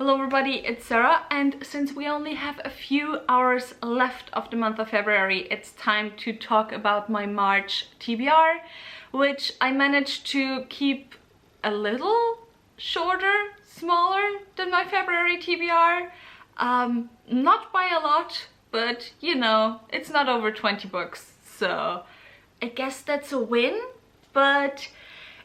Hello everybody, it's Sarah, and since we only have a few hours left of the month of February, it's time to talk about my March TBR, which I managed to keep a little shorter, smaller than my February TBR. Not by a lot, but you know, it's not over 20 books, so I guess that's a win. But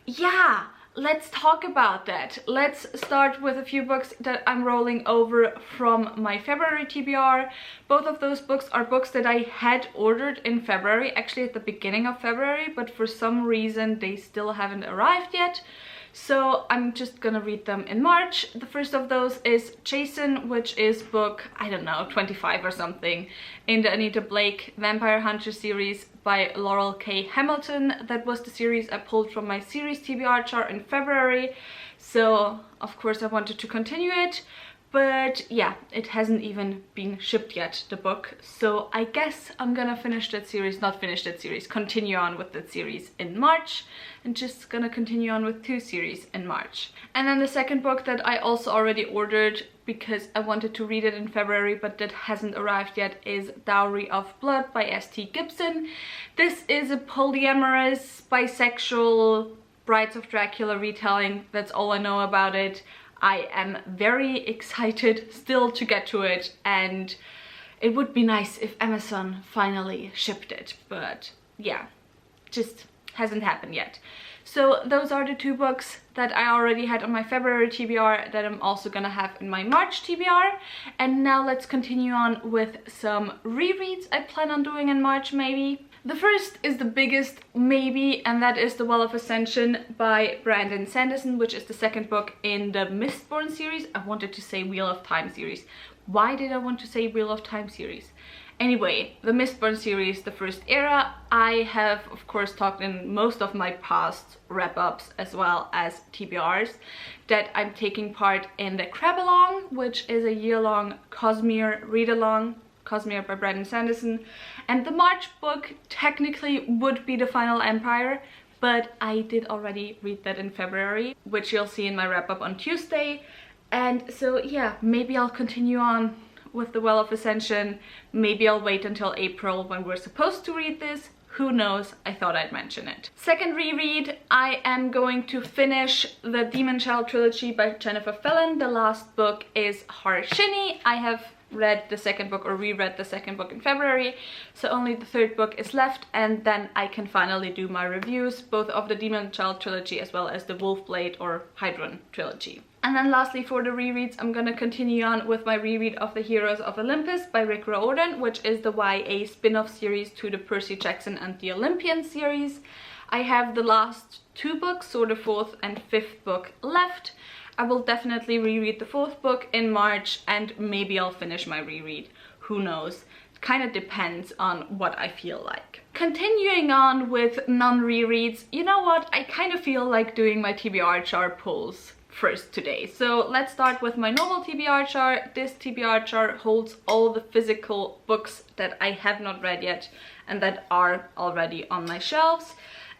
yeah, let's talk about that. Let's start with a few books that I'm rolling over from my February TBR. Both of those books are books that I had ordered in February, actually at the beginning of February, but for some reason they still haven't arrived yet. So I'm just gonna read them in March. The first of those is Jemisin, which is book, I don't know, 25 or something, in the Anita Blake Vampire Hunter series by Laurel K. Hamilton. That was the series I pulled from my series TBR chart in February. So of course I wanted to continue it. But yeah, it hasn't even been shipped yet, the book. So I guess I'm gonna finish that series, not finish that series, continue on with that series in March. And just gonna continue on with 2 series in March. And then the second book that I also already ordered because I wanted to read it in February but that hasn't arrived yet is Dowry of Blood by S.T. Gibson. This is a polyamorous, bisexual Brides of Dracula retelling. That's all I know about it. I am very excited still to get to it, and it would be nice if Amazon finally shipped it, but yeah, just hasn't happened yet. So those are the 2 books that I already had on my February TBR that I'm also gonna have in my March TBR. And now let's continue on with some rereads I plan on doing in March maybe. The first is the biggest maybe, and that is The Well of Ascension by Brandon Sanderson, which is the second book in the Mistborn series. I wanted to say Wheel of Time series. Why did I want to say Wheel of Time series? Anyway, the Mistborn series, the first era. I have of course talked in most of my past wrap-ups as well as TBRs that I'm taking part in the Crab-along, which is a year-long Cosmere read-along. Cosmere by Brandon Sanderson. And the March book technically would be The Final Empire, but I did already read that in February, which you'll see in my wrap-up on Tuesday. And so yeah, maybe I'll continue on with The Well of Ascension. Maybe I'll wait until April when we're supposed to read this. Who knows? I thought I'd mention it. Second reread, I am going to finish the Demon Child trilogy by Jennifer Fallon. The last book is Harshini. I have read the second book or reread the second book in February, so only the third book is left, and then I can finally do my reviews, both of the Demon Child trilogy as well as the Wolfblade or Hydron trilogy. And then lastly for the rereads, I'm gonna continue on with my reread of The Heroes of Olympus by Rick Riordan, which is the YA spin-off series to the Percy Jackson and the Olympian series. I have the last 2 books, so the 4th and 5th book left. I will definitely reread the 4th book in March, and maybe I'll finish my reread. Who knows? It kind of depends on what I feel like. Continuing on with non-rereads, you know what? I kind of feel like doing my TBR chart pulls first today. So let's start with my normal TBR chart. This TBR chart holds all the physical books that I have not read yet and that are already on my shelves.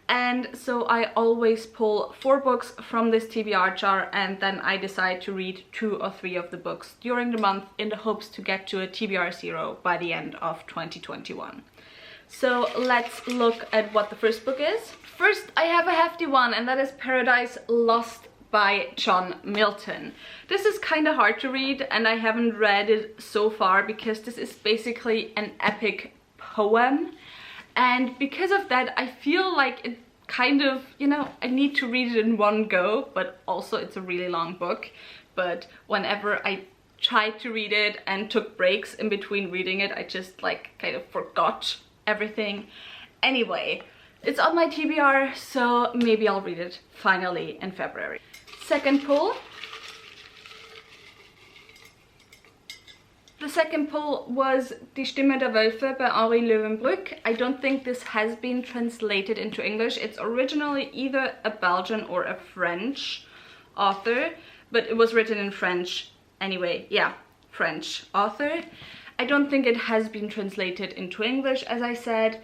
And so I always pull 4 books from this TBR chart, and then I decide to read 2 or 3 of the books during the month in the hopes to get to a TBR 0 by the end of 2021. So let's look at what the first book is. First, I have a hefty one, and that is Paradise Lost by John Milton. This is kind of hard to read, and I haven't read it so far because this is basically an epic poem. And because of that, I feel like it kind of, you know, I need to read it in one go, but also it's a really long book. But whenever I tried to read it and took breaks in between reading it, I just like kind of forgot everything. Anyway, it's on my TBR, so maybe I'll read it finally in February. Second pull. The second pull was Die Stimme der Wölfe by Henri Löwenbroek. I don't think this has been translated into English. It's originally either a Belgian or a French author, but it was written in French anyway. Yeah, French author. I don't think it has been translated into English, as I said.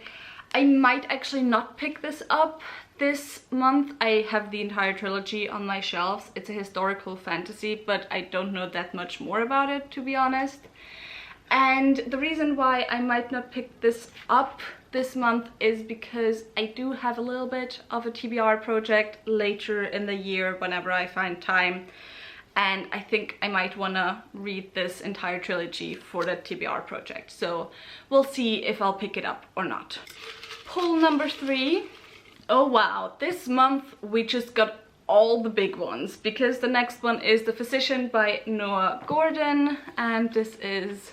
I might actually not pick this up. This month I have the entire trilogy on my shelves. It's a historical fantasy, but I don't know that much more about it, to be honest. And the reason why I might not pick this up this month is because I do have a little bit of a TBR project later in the year whenever I find time. And I think I might want to read this entire trilogy for the TBR project. So we'll see if I'll pick it up or not. Pull number 3. Oh wow, this month we just got all the big ones, because the next one is The Physician by Noah Gordon, and this is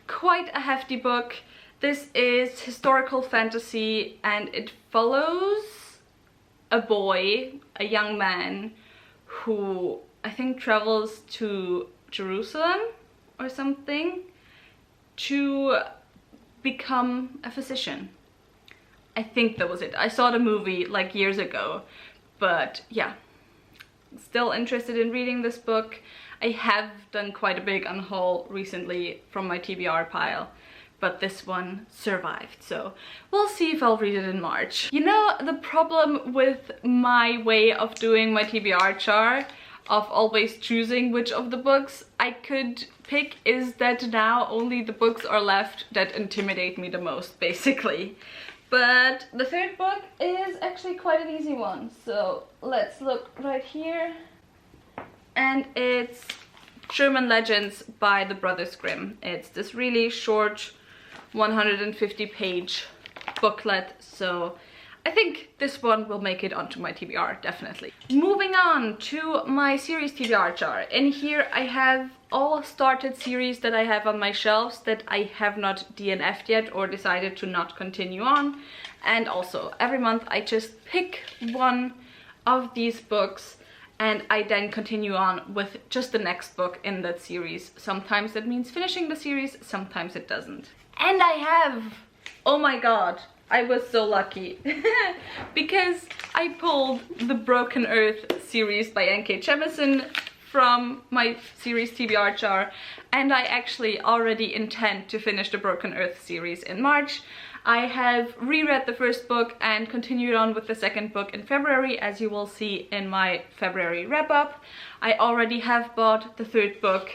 quite a hefty book. This is historical fantasy and it follows a boy, a young man, who I think travels to Jerusalem or something to become a physician. I think that was it. I saw the movie like years ago, but yeah, still interested in reading this book. I have done quite a big unhaul recently from my TBR pile, but this one survived, so we'll see if I'll read it in March. You know, the problem with my way of doing my TBR chart, of always choosing which of the books I could pick, is that now only the books are left that intimidate me the most, basically. But the third book is actually quite an easy one, so let's look right here. And it's German Legends by the Brothers Grimm. It's this really short 150-page booklet, so I think this one will make it onto my TBR, definitely. Moving on to my series TBR chart. In here I have all started series that I have on my shelves that I have not DNF'd yet or decided to not continue on. And also every month I just pick one of these books and I then continue on with just the next book in that series. Sometimes that means finishing the series, sometimes it doesn't. And I have, oh my god, I was so lucky because I pulled the Broken Earth series by N.K. Jemisin from my series TBR chart, and I actually already intend to finish the Broken Earth series in March. I have reread the first book and continued on with the second book in February, as you will see in my February wrap-up. I already have bought the third book.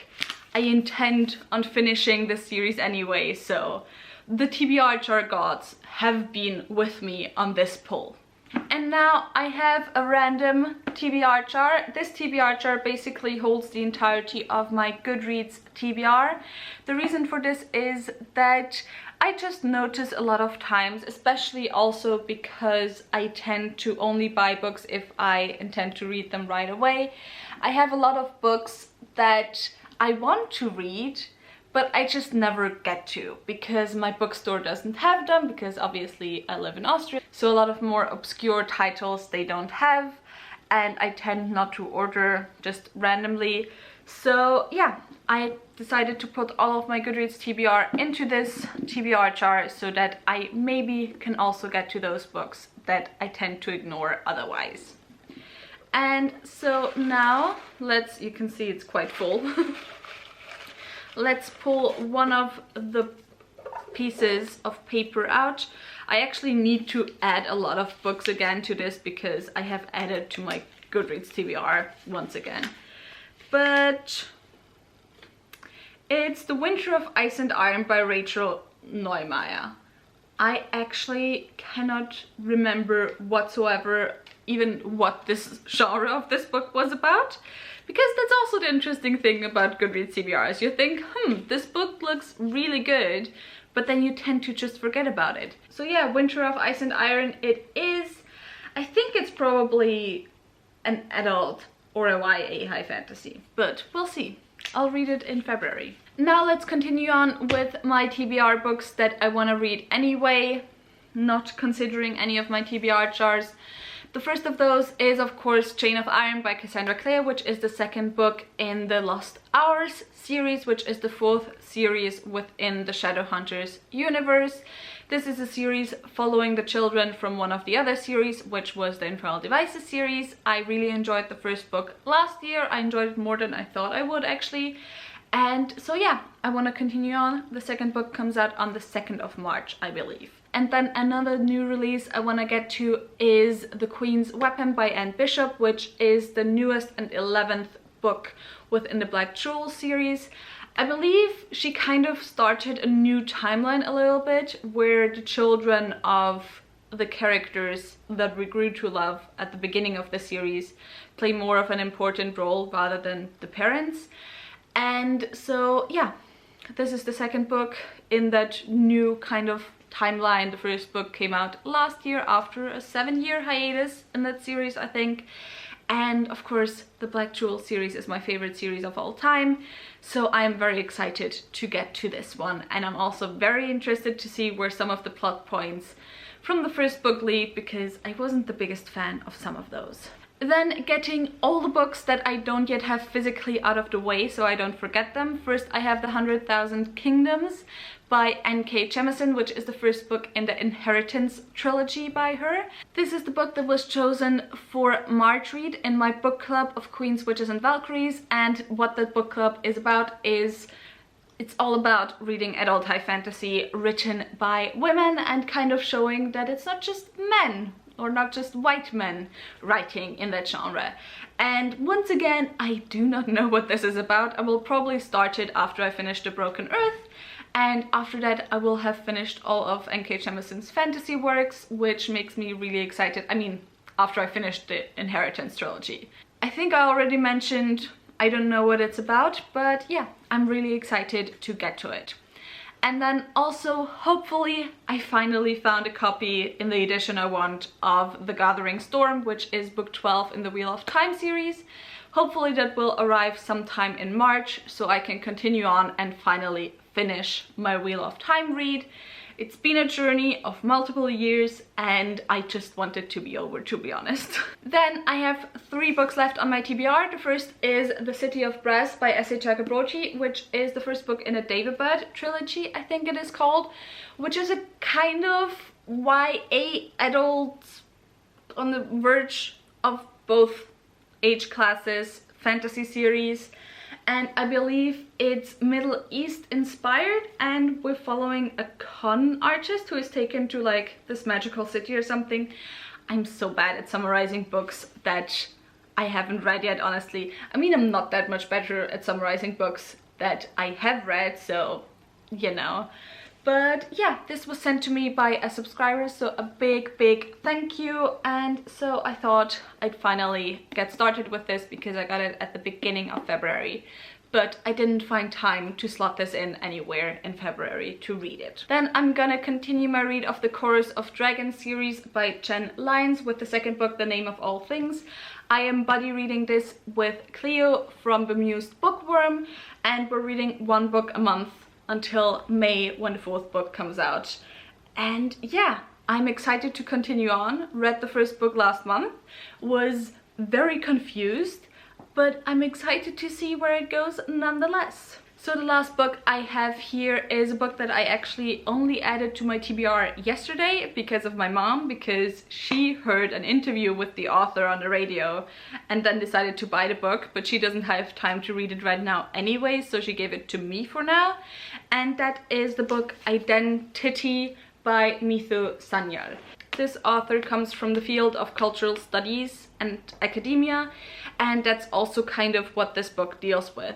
I intend on finishing this series anyway, so the TBR chart gods have been with me on this pull. And now I have a random TBR chart. This TBR chart basically holds the entirety of my Goodreads TBR. The reason for this is that I just notice a lot of times, especially also because I tend to only buy books if I intend to read them right away. I have a lot of books that I want to read, but I just never get to because my bookstore doesn't have them, because obviously I live in Austria. So a lot of more obscure titles they don't have, and I tend not to order just randomly. So yeah, I decided to put all of my Goodreads TBR into this TBR chart so that I maybe can also get to those books that I tend to ignore otherwise. And so now you can see it's quite full. Let's pull one of the pieces of paper out. I actually need to add a lot of books again to this because I have added to my Goodreads TBR once again. But it's The Winter of Ice and Iron by Rachel Neumaya. I actually cannot remember whatsoever even what this genre of this book was about, because that's also the interesting thing about Goodreads TBRs. You think, this book looks really good, but then you tend to just forget about it. So yeah, Winter of Ice and Iron it is. I think it's probably an adult or a YA high fantasy, but we'll see. I'll read it in February. Now let's continue on with my TBR books that I want to read anyway, not considering any of my TBR charts. The first of those is of course Chain of Iron by Cassandra, Clare, which is the second book in the Lost Hours series, which is the fourth series within the Shadowhunters universe. This is a series following the children from one of the other series, which was the Infernal Devices series. I really enjoyed the first book last year. I enjoyed it more than I thought I would actually. And so yeah, I want to continue on. The second book comes out on the 2nd of March, I believe. And then another new release I want to get to is The Queen's Weapon by Anne Bishop, which is the newest and 11th book within the Black Jewel series. I believe she kind of started a new timeline a little bit, where the children of the characters that we grew to love at the beginning of the series play more of an important role rather than the parents. And so yeah, this is the second book in that new kind of timeline. The first book came out last year after a 7-year hiatus in that series, I think. And of course, the Black Jewel series is my favorite series of all time, so I'm very excited to get to this one. And I'm also very interested to see where some of the plot points from the first book lead, because I wasn't the biggest fan of some of those. Then getting all the books that I don't yet have physically out of the way so I don't forget them. First I have The 100,000 Kingdoms by N.K. Jemisin, which is the first book in the Inheritance trilogy by her. This is the book that was chosen for March read in my book club of Queens, Witches and Valkyries, and what that book club is about is it's all about reading adult high fantasy written by women and kind of showing that it's not just men or not just white men writing in that genre. And once again, I do not know what this is about. I will probably start it after I finish The Broken Earth, and after that I will have finished all of N.K. Jemisin's fantasy works, which makes me really excited. I mean, after I finished the Inheritance trilogy. I think I already mentioned I don't know what it's about, but yeah, I'm really excited to get to it. And then also, hopefully, I finally found a copy in the edition I want of The Gathering Storm, which is book 12 in the Wheel of Time series. Hopefully that will arrive sometime in March, so I can continue on and finally finish my Wheel of Time read. It's been a journey of multiple years and I just want it to be over, to be honest. Then I have 3 books left on my TBR. The first is The City of Brass by S.A. Chakraborty, which is the first book in a David trilogy, I think it is called, which is a kind of YA adult on the verge of both age classes fantasy series. And I believe it's Middle East inspired, and we're following a con artist who is taken to like this magical city or something. I'm so bad at summarizing books that I haven't read yet, honestly. I mean, I'm not that much better at summarizing books that I have read, so you know. But yeah, this was sent to me by a subscriber, so a big thank you. And so I thought I'd finally get started with this because I got it at the beginning of February, but I didn't find time to slot this in anywhere in February to read it. Then I'm gonna continue my read of the Chorus of Dragons series by Jen Lyons with the second book, The Name of All Things. I am buddy reading this with Cleo from Bemused Bookworm, and we're reading 1 book a month until May, when the 4th book comes out. And yeah, I'm excited to continue on. Read the first book last month, was very confused, but I'm excited to see where it goes nonetheless. So the last book I have here is a book that I actually only added to my TBR yesterday because of my mom, because she heard an interview with the author on the radio and then decided to buy the book, but she doesn't have time to read it right now anyway, so she gave it to me for now. And that is the book Identity by Mithu Sanyar. This author comes from the field of cultural studies and academia, and that's also kind of what this book deals with.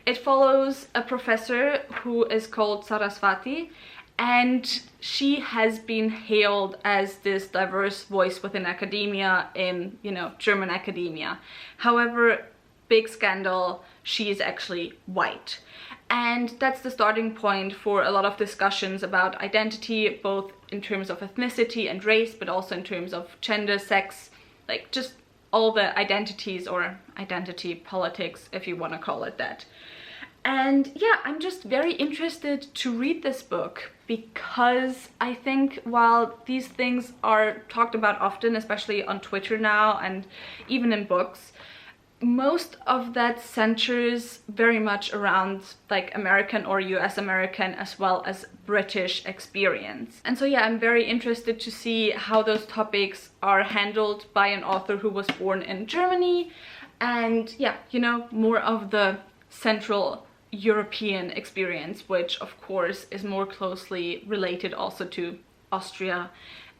It follows a professor who is called Saraswati, and she has been hailed as this diverse voice within academia in, you know, German academia. However, big scandal, she is actually white. And that's the starting point for a lot of discussions about identity, both in terms of ethnicity and race, but also in terms of gender, sex, like just all the identities, or identity politics, if you want to call it that. And yeah, I'm just very interested to read this book because I think while these things are talked about often, especially on Twitter now and even in books, most of that centers very much around like American or US American as well as British experience. And so yeah, I'm very interested to see how those topics are handled by an author who was born in Germany, and yeah, you know, more of the Central European experience, which of course is more closely related also to Austria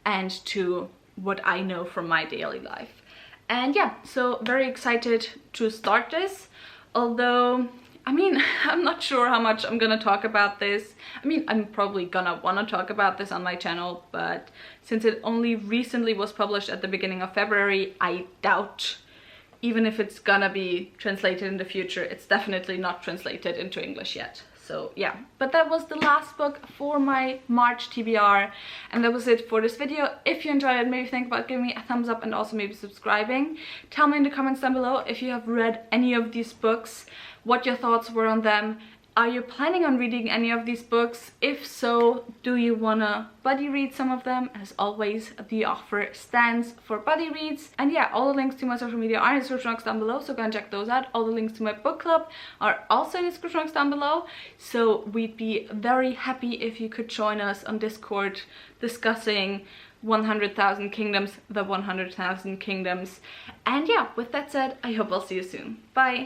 and to what I know from my daily life. And yeah, so very excited to start this, although I mean, I'm not sure how much I'm gonna talk about this. I mean, I'm probably gonna wanna talk about this on my channel, but since it only recently was published at the beginning of February, I doubt, even if it's gonna be translated in the future, it's definitely not translated into English yet. So yeah, but that was the last book for my March TBR, and that was it for this video. If you enjoyed it, maybe think about giving me a thumbs up and also maybe subscribing. Tell me in the comments down below if you have read any of these books, what your thoughts were on them. Are you planning on reading any of these books? If so, do you wanna buddy read some of them? As always, the offer stands for buddy reads. And yeah, all the links to my social media are in the description box down below, so go and check those out. All the links to my book club are also in the description box down below. So we'd be very happy if you could join us on Discord discussing 100,000 Kingdoms, the 100,000 Kingdoms. And yeah, with that said, I hope I'll see you soon. Bye!